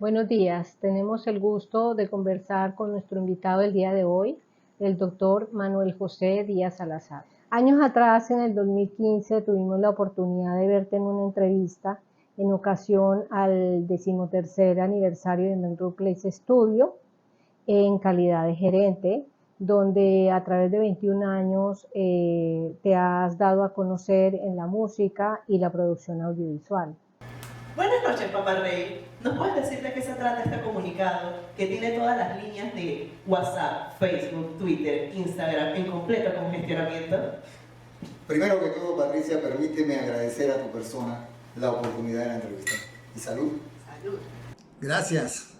Buenos días, tenemos el gusto de conversar con nuestro invitado del día de hoy, el doctor Manuel José Díaz Salazar. Años atrás, en el 2015, tuvimos la oportunidad de verte en una entrevista en ocasión al 13º aniversario de Melrose Place Studio en calidad de gerente, donde a través de 21 años te has dado a conocer en la música y la producción audiovisual. Buenas noches, Papá Rey. ¿Nos puedes decir de qué se trata este comunicado que tiene todas las líneas de WhatsApp, Facebook, Twitter, Instagram en completo congestionamiento? Primero que todo, Patricia, permíteme agradecer a tu persona la oportunidad de la entrevista. Y salud. Salud. Gracias.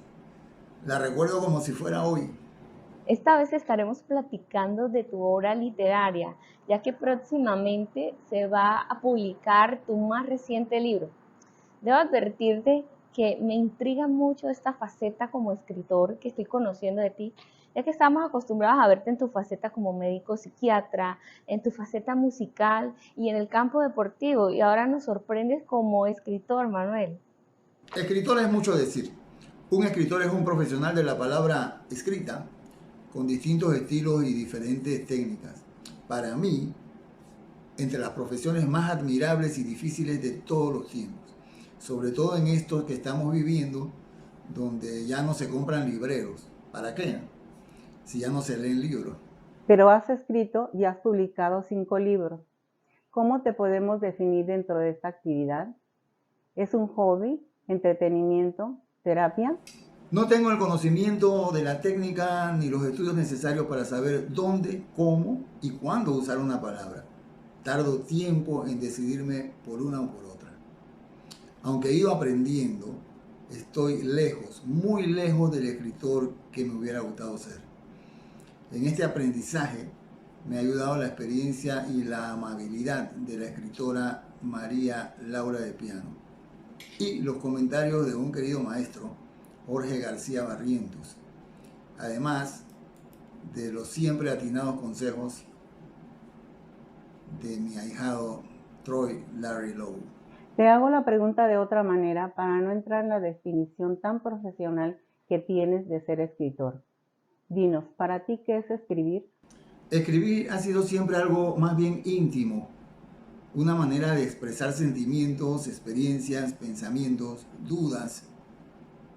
La recuerdo como si fuera hoy. Esta vez estaremos platicando de tu obra literaria, ya que próximamente se va a publicar tu más reciente libro. Debo advertirte que me intriga mucho esta faceta como escritor que estoy conociendo de ti, ya que estamos acostumbrados a verte en tu faceta como médico psiquiatra, en tu faceta musical y en el campo deportivo, y ahora nos sorprendes como escritor, Manuel. Escritor es mucho decir. Un escritor es un profesional de la palabra escrita, con distintos estilos y diferentes técnicas. Para mí, entre las profesiones más admirables y difíciles de todos los tiempos. Sobre todo en esto que estamos viviendo, donde ya no se compran libreros. ¿Para qué? Si ya no se leen libros. Pero has escrito y has publicado 5 libros. ¿Cómo te podemos definir dentro de esta actividad? ¿Es un hobby, entretenimiento, terapia? No tengo el conocimiento de la técnica ni los estudios necesarios para saber dónde, cómo y cuándo usar una palabra. Tardo tiempo en decidirme por una o por otra. Aunque he ido aprendiendo, estoy lejos, muy lejos del escritor que me hubiera gustado ser. En este aprendizaje me ha ayudado la experiencia y la amabilidad de la escritora María Laura de Piano y los comentarios de un querido maestro, Jorge García Barrientos, además de los siempre atinados consejos de mi ahijado Troy Larry Lowe. Te hago la pregunta de otra manera para no entrar en la definición tan profesional que tienes de ser escritor. Dinos, ¿para ti qué es escribir? Escribir ha sido siempre algo más bien íntimo, una manera de expresar sentimientos, experiencias, pensamientos, dudas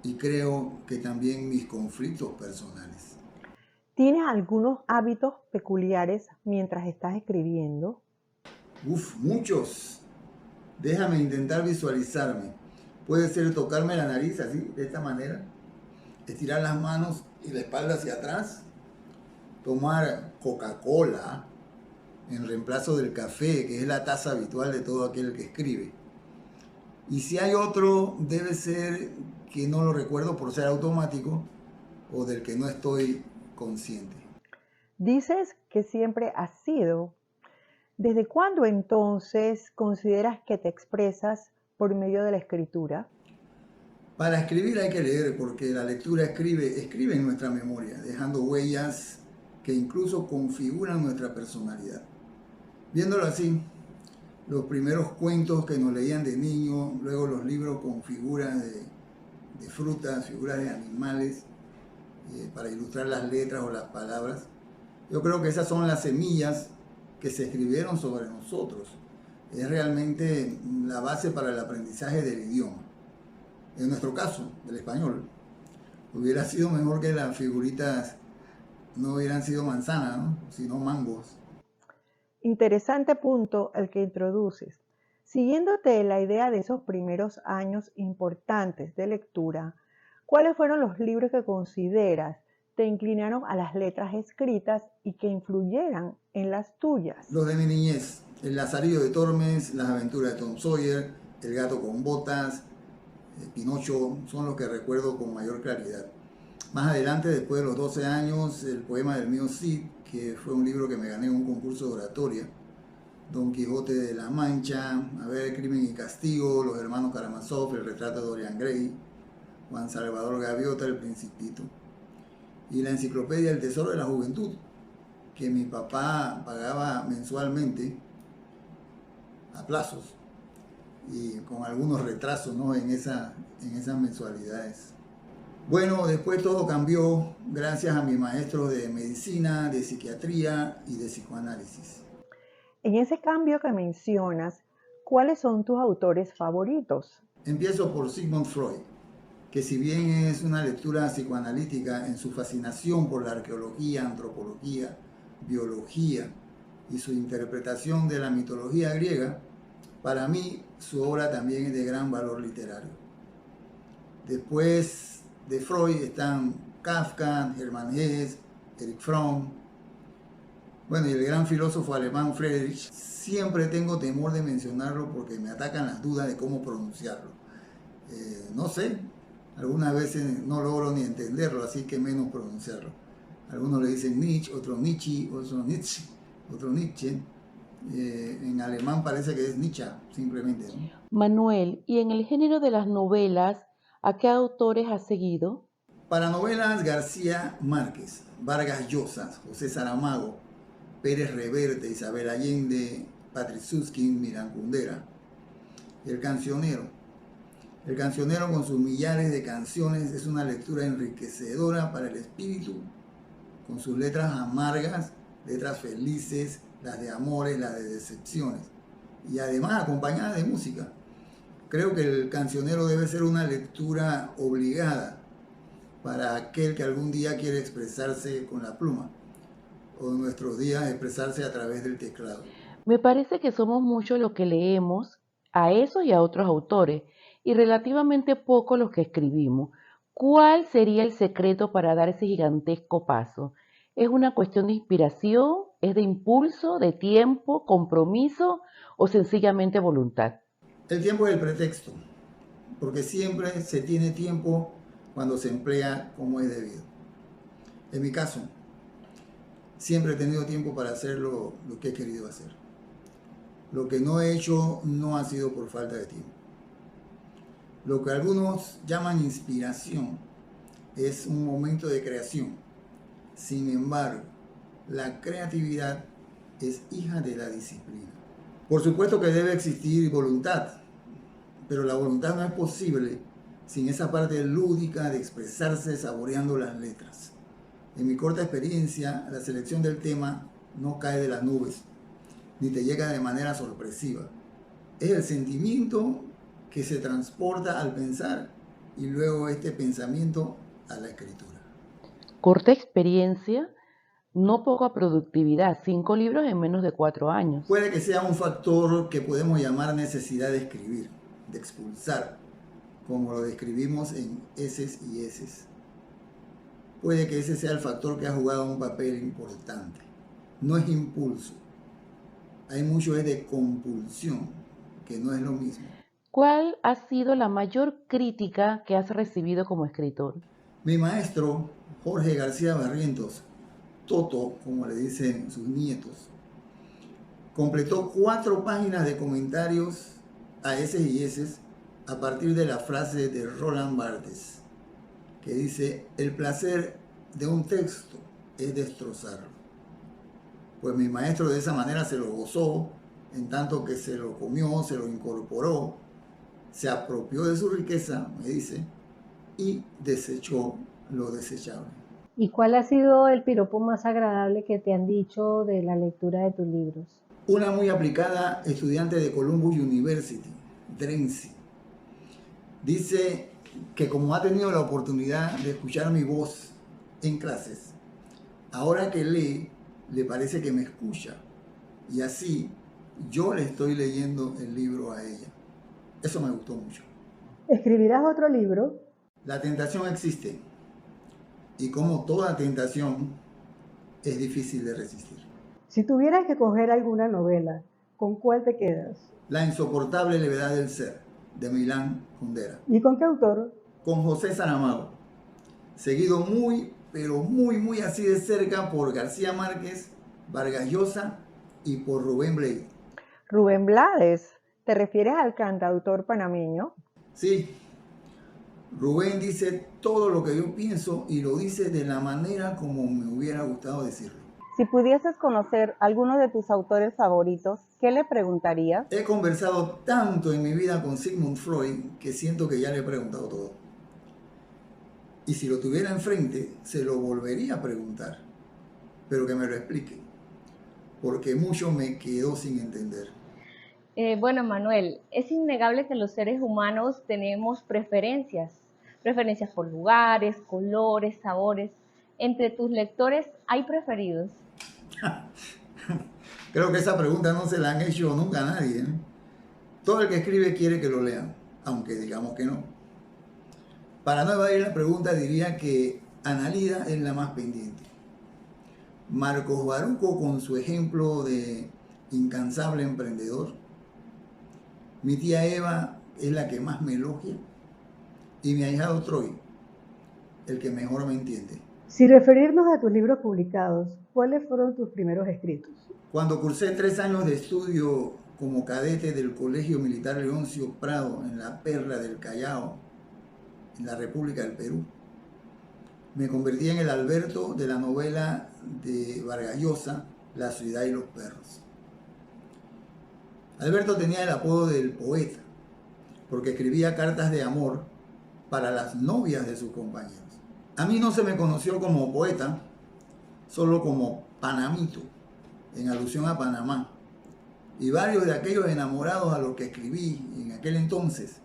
y creo que también mis conflictos personales. ¿Tienes algunos hábitos peculiares mientras estás escribiendo? Muchos. Déjame intentar visualizarme. Puede ser tocarme la nariz así, de esta manera, estirar las manos y la espalda hacia atrás, tomar Coca-Cola en reemplazo del café, que es la taza habitual de todo aquel que escribe. Y si hay otro, debe ser que no lo recuerdo por ser automático o del que no estoy consciente. Dices que siempre has sido. ¿Desde cuándo entonces consideras que te expresas por medio de la escritura? Para escribir hay que leer, porque la lectura escribe en nuestra memoria, dejando huellas que incluso configuran nuestra personalidad. Viéndolo así, los primeros cuentos que nos leían de niño, luego los libros con figuras de frutas, figuras de animales, para ilustrar las letras o las palabras. Yo creo que esas son las semillas que se escribieron sobre nosotros. Es realmente la base para el aprendizaje del idioma. En nuestro caso, del español, hubiera sido mejor que las figuritas no hubieran sido manzanas, ¿no?, sino mangos. Interesante punto el que introduces. Siguiéndote la idea de esos primeros años importantes de lectura, ¿cuáles fueron los libros que consideras te inclinaron a las letras escritas y que influyeran en las tuyas? Los de mi niñez, El Lazarillo de Tormes, Las aventuras de Tom Sawyer, El gato con botas, Pinocho, son los que recuerdo con mayor claridad. Más adelante, después de los 12 años, el poema del mío Cid, que fue un libro que me gané en un concurso de oratoria, Don Quijote de la Mancha, Crimen y Castigo, Los hermanos Karamazov, El retrato de Dorian Gray, Juan Salvador Gaviota, El Principito, y la enciclopedia El tesoro de la juventud, que mi papá pagaba mensualmente a plazos y con algunos retrasos, ¿no?, en esas mensualidades. Bueno, después todo cambió gracias a mis maestros de medicina, de psiquiatría y de psicoanálisis. En ese cambio que mencionas, ¿cuáles son tus autores favoritos? Empiezo por Sigmund Freud, que si bien es una lectura psicoanalítica en su fascinación por la arqueología, antropología, biología y su interpretación de la mitología griega, para mí su obra también es de gran valor literario. Después de Freud están Kafka, Hermann Hesse, Erich Fromm, bueno, y el gran filósofo alemán Friedrich. Siempre tengo temor de mencionarlo porque me atacan las dudas de cómo pronunciarlo. No sé, algunas veces no logro ni entenderlo, así que menos pronunciarlo. Algunos le dicen Nietzsche, otros Nietzsche, otros Nietzsche, otro Nietzsche. En alemán parece que es Nietzsche, simplemente, ¿no? Manuel, ¿y en el género de las novelas, a qué autores has seguido? Para novelas, García Márquez, Vargas Llosa, José Saramago, Pérez Reverte, Isabel Allende, Patrick Süskind, Miran Kundera. El Cancionero. El Cancionero con sus millares de canciones es una lectura enriquecedora para el espíritu, con sus letras amargas, letras felices, las de amores, las de decepciones, y además acompañadas de música. Creo que El Cancionero debe ser una lectura obligada para aquel que algún día quiere expresarse con la pluma, o en nuestros días expresarse a través del teclado. Me parece que somos muchos los que leemos a esos y a otros autores, y relativamente pocos los que escribimos. ¿Cuál sería el secreto para dar ese gigantesco paso? ¿Es una cuestión de inspiración? ¿Es de impulso, de tiempo, compromiso o sencillamente voluntad? El tiempo es el pretexto, porque siempre se tiene tiempo cuando se emplea como es debido. En mi caso, siempre he tenido tiempo para hacer lo que he querido hacer. Lo que no he hecho no ha sido por falta de tiempo. Lo que algunos llaman inspiración es un momento de creación. Sin embargo, la creatividad es hija de la disciplina. Por supuesto que debe existir voluntad, pero la voluntad no es posible sin esa parte lúdica de expresarse saboreando las letras. En mi corta experiencia, la selección del tema no cae de las nubes, ni te llega de manera sorpresiva. Es el sentimiento que se transporta al pensar y luego este pensamiento a la escritura. Corta experiencia, no poca productividad, 5 libros en menos de 4 años. Puede que sea un factor que podemos llamar necesidad de escribir, de expulsar, como lo describimos en Eses y Eses. Puede que ese sea el factor que ha jugado un papel importante. No es impulso. Hay mucho de compulsión, que no es lo mismo. ¿Cuál ha sido la mayor crítica que has recibido como escritor? Mi maestro, Jorge García Barrientos, Toto, como le dicen sus nietos, completó 4 páginas de comentarios a Eses y Eses a partir de la frase de Roland Barthes, que dice: el placer de un texto es destrozarlo. Pues mi maestro de esa manera se lo gozó, en tanto que se lo comió, se lo incorporó, se apropió de su riqueza, me dice, y desechó lo desechable. ¿Y cuál ha sido el piropo más agradable que te han dicho de la lectura de tus libros? Una muy aplicada estudiante de Columbus University, Drency, dice que como ha tenido la oportunidad de escuchar mi voz en clases, ahora que lee, le parece que me escucha, y así yo le estoy leyendo el libro a ella. Eso me gustó mucho. ¿Escribirás otro libro? La tentación existe, y como toda tentación, es difícil de resistir. Si tuvieras que coger alguna novela, ¿con cuál te quedas? La insoportable levedad del ser, de Milan Kundera. ¿Y con qué autor? Con José Saramago, seguido muy, pero muy así de cerca por García Márquez, Vargas Llosa y por Rubén Blades. Rubén Blades, ¿te refieres al cantautor panameño? Sí, Rubén dice todo lo que yo pienso y lo dice de la manera como me hubiera gustado decirlo. Si pudieses conocer alguno de tus autores favoritos, ¿qué le preguntarías? He conversado tanto en mi vida con Sigmund Freud que siento que ya le he preguntado todo. Y si lo tuviera enfrente, se lo volvería a preguntar, pero que me lo explique, porque mucho me quedó sin entender. Bueno, Manuel, es innegable que los seres humanos tenemos preferencias por lugares, colores, sabores. Entre tus lectores, ¿hay preferidos? Creo que esa pregunta no se la han hecho nunca a nadie, ¿eh? Todo el que escribe quiere que lo lean, aunque digamos que no. Para no evadir la pregunta, diría que Analida es la más pendiente. Marcos Baruco, con su ejemplo de incansable emprendedor. Mi tía Eva es la que más me elogia. Y mi ahijado Troy, el que mejor me entiende. Si referirnos a tus libros publicados, ¿cuáles fueron tus primeros escritos? Cuando cursé 3 años de estudio como cadete del Colegio Militar Leoncio Prado en la Perla del Callao, en la República del Perú, me convertí en el Alberto de la novela de Vargas Llosa, La ciudad y los perros. Alberto tenía el apodo del poeta, porque escribía cartas de amor para las novias de sus compañeros. A mí no se me conoció como poeta, solo como Panamito, en alusión a Panamá. Y varios de aquellos enamorados a los que escribí en aquel entonces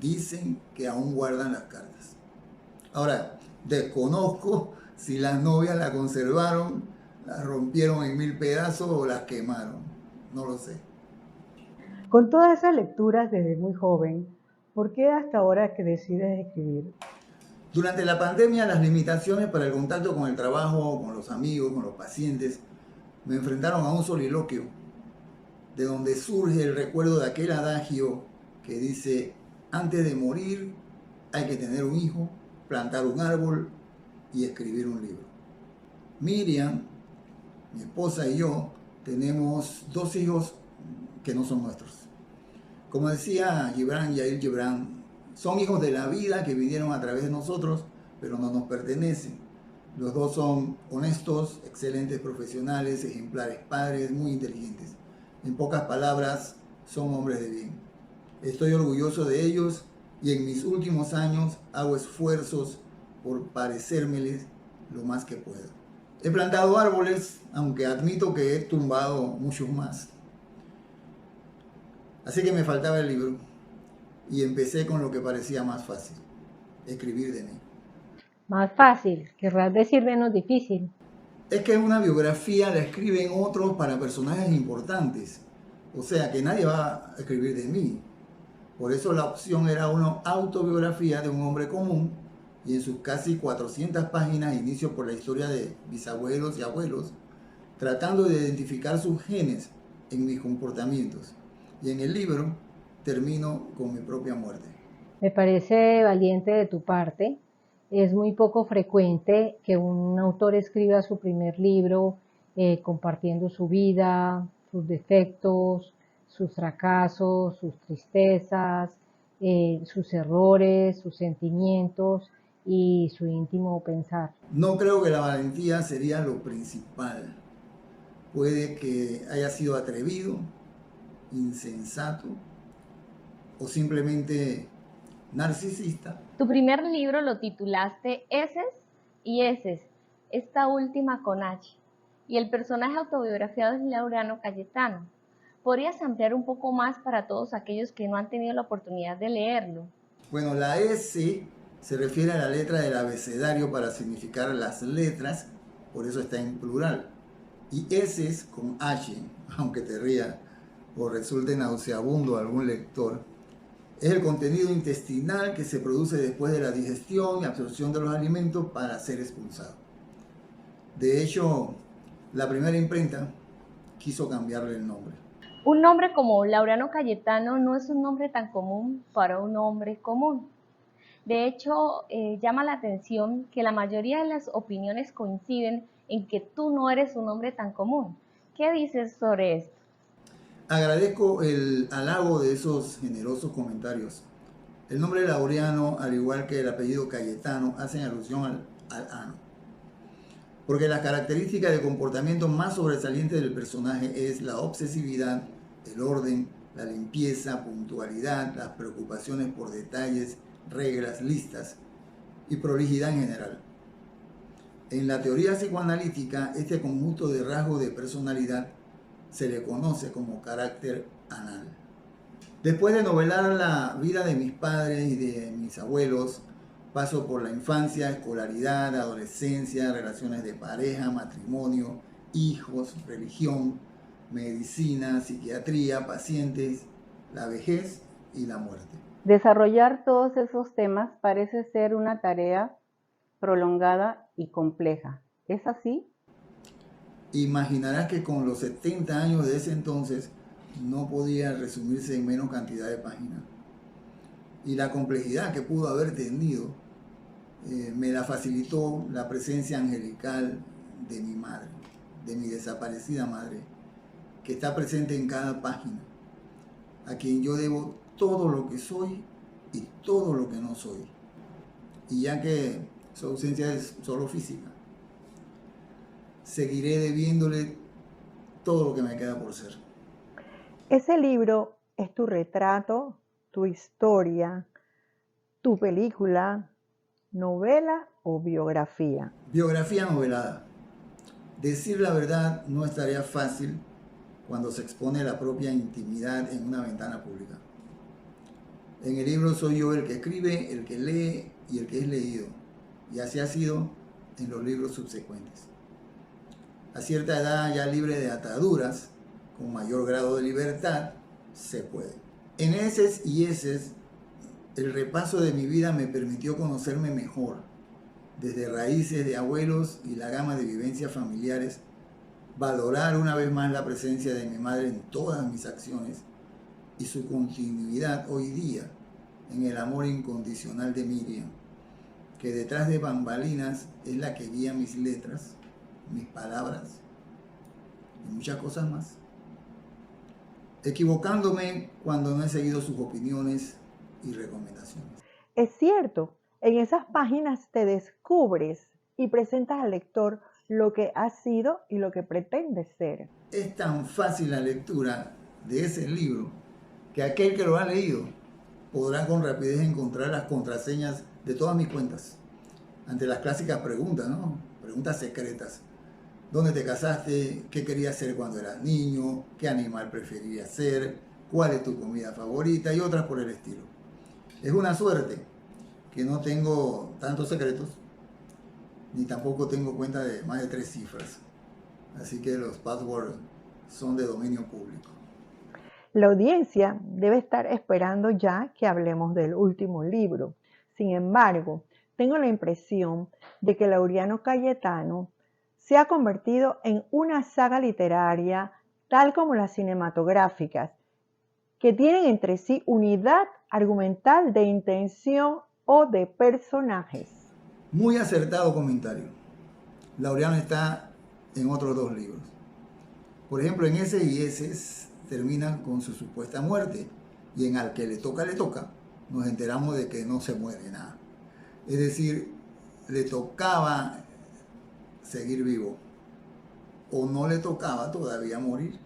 dicen que aún guardan las cartas. Ahora, desconozco si las novias las conservaron, las rompieron en 1000 pedazos o las quemaron. No lo sé. Con todas esas lecturas desde muy joven, ¿por qué hasta ahora que decides escribir? Durante la pandemia, las limitaciones para el contacto con el trabajo, con los amigos, con los pacientes, me enfrentaron a un soliloquio, de donde surge el recuerdo de aquel adagio que dice: antes de morir hay que tener un hijo, plantar un árbol y escribir un libro. Miriam, mi esposa y yo tenemos 2 hijos que no son nuestros. Como decía Yair Gibran, son hijos de la vida que vinieron a través de nosotros, pero no nos pertenecen. Los 2 son honestos, excelentes profesionales, ejemplares padres, muy inteligentes. En pocas palabras, son hombres de bien. Estoy orgulloso de ellos y en mis últimos años hago esfuerzos por parecérmeles lo más que puedo. He plantado árboles, aunque admito que he tumbado muchos más. Así que me faltaba el libro y empecé con lo que parecía más fácil: escribir de mí. Más fácil, querrás decir menos difícil. Es que una biografía la escriben otros para personajes importantes, o sea que nadie va a escribir de mí. Por eso la opción era una autobiografía de un hombre común, y en sus casi 400 páginas inicio por la historia de bisabuelos y abuelos, tratando de identificar sus genes en mis comportamientos. Y en el libro termino con mi propia muerte. Me parece valiente de tu parte. Es muy poco frecuente que un autor escriba su primer libro compartiendo su vida, sus defectos, sus fracasos, sus tristezas, sus errores, sus sentimientos y su íntimo pensar. No creo que la valentía sería lo principal. Puede que haya sido atrevido, insensato o simplemente narcisista. Tu primer libro lo titulaste Eses y Eses, esta última con H, y el personaje autobiografiado es Laureano Cayetano. ¿Podrías ampliar un poco más para todos aquellos que no han tenido la oportunidad de leerlo? Bueno, la S se refiere a la letra del abecedario para significar las letras, por eso está en plural. Y Eses con H, aunque te ría o resulte nauseabundo a algún lector, es el contenido intestinal que se produce después de la digestión y absorción de los alimentos para ser expulsado. De hecho, la primera imprenta quiso cambiarle el nombre. Un nombre como Laureano Cayetano no es un nombre tan común para un hombre común. De hecho, llama la atención que la mayoría de las opiniones coinciden en que tú no eres un hombre tan común. ¿Qué dices sobre esto? Agradezco el halago de esos generosos comentarios. El nombre Laureano, al igual que el apellido Cayetano, hacen alusión al ano. Porque la característica de comportamiento más sobresaliente del personaje es la obsesividad, el orden, la limpieza, puntualidad, las preocupaciones por detalles, reglas, listas. y prolijidad en general. En la teoría psicoanalítica, este conjunto de rasgos de personalidad se le conoce como carácter anal. Después de novelar la vida de mis padres y de mis abuelos, paso por la infancia, escolaridad, adolescencia, relaciones de pareja, matrimonio, hijos, religión, medicina, psiquiatría, pacientes, la vejez y la muerte. Desarrollar todos esos temas parece ser una tarea prolongada y compleja. ¿Es así? Imaginarás que con los 70 años de ese entonces no podía resumirse en menos cantidad de páginas. Y la complejidad que pudo haber tenido me la facilitó la presencia angelical de mi madre, de mi desaparecida madre, que está presente en cada página, a quien yo debo todo lo que soy y todo lo que no soy. Y ya que su ausencia es solo física, seguiré debiéndole todo lo que me queda por ser. Ese libro es tu retrato, tu historia, tu película, novela o biografía. Biografía novelada. Decir la verdad no es tarea fácil cuando se expone la propia intimidad en una ventana pública. En el libro soy yo el que escribe, el que lee y el que es leído. Y así ha sido en los libros subsecuentes. A cierta edad, ya libre de ataduras, con mayor grado de libertad, se puede. En eses y eses, el repaso de mi vida me permitió conocerme mejor, desde raíces de abuelos y la gama de vivencias familiares, valorar una vez más la presencia de mi madre en todas mis acciones y su continuidad hoy día en el amor incondicional de Miriam, que detrás de bambalinas es la que guía mis letras, mis palabras y muchas cosas más. Equivocándome cuando no he seguido sus opiniones y recomendaciones. Es cierto, en esas páginas te descubres y presentas al lector lo que has sido y lo que pretendes ser. Es tan fácil la lectura de ese libro que aquel que lo ha leído podrá con rapidez encontrar las contraseñas de todas mis cuentas ante las clásicas preguntas, ¿no? Preguntas secretas. ¿Dónde te casaste? ¿Qué querías ser cuando eras niño? ¿Qué animal preferías ser? ¿Cuál es tu comida favorita? Y otras por el estilo. Es una suerte que no tengo tantos secretos, ni tampoco tengo cuenta de más de 3 cifras. Así que los passwords son de dominio público. La audiencia debe estar esperando ya que hablemos del último libro. Sin embargo, tengo la impresión de que Laureano Cayetano se ha convertido en una saga literaria, tal como las cinematográficas, que tienen entre sí unidad argumental de intención o de personajes. Muy acertado comentario. Laureano está en otros 2 libros. Por ejemplo, en Ese y Eses terminan con su supuesta muerte y en Al que le toca, nos enteramos de que no se muere nada. Es decir, le tocaba seguir vivo o no le tocaba todavía morir.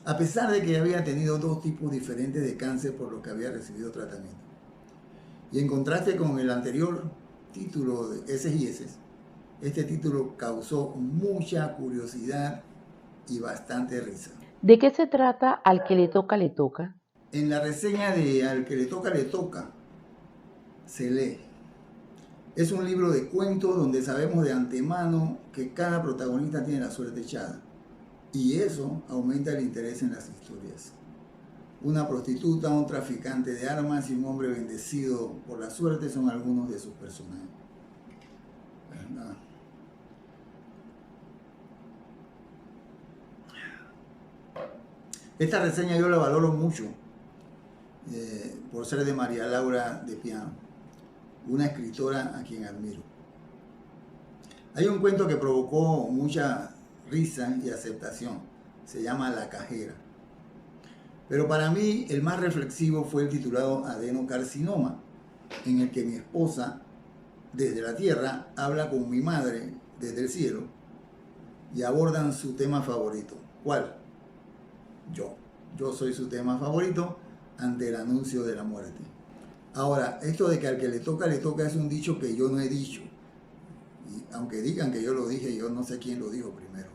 A pesar de que había tenido 2 tipos diferentes de cáncer por los que había recibido tratamiento. Y en contraste con el anterior título de Eses y Eses, este título causó mucha curiosidad y bastante risa. ¿De qué se trata Al que le toca, le toca? En la reseña de Al que le toca, se lee. Es un libro de cuentos donde sabemos de antemano que cada protagonista tiene la suerte echada. Y eso aumenta el interés en las historias. Una prostituta, un traficante de armas y un hombre bendecido por la suerte son algunos de sus personajes. ¿Verdad? Esta reseña yo la valoro mucho por ser de María Laura de Piano, una escritora a quien admiro. Hay un cuento que provocó mucha risa y aceptación, se llama La Cajera. Pero para mí el más reflexivo fue el titulado Adenocarcinoma, en el que mi esposa, desde la tierra, habla con mi madre desde el cielo y abordan su tema favorito. ¿Cuál? Yo soy su tema favorito ante el anuncio de la muerte. Ahora, esto de que al que le toca es un dicho que yo no he dicho. Y aunque digan que yo lo dije, yo no sé quién lo dijo primero.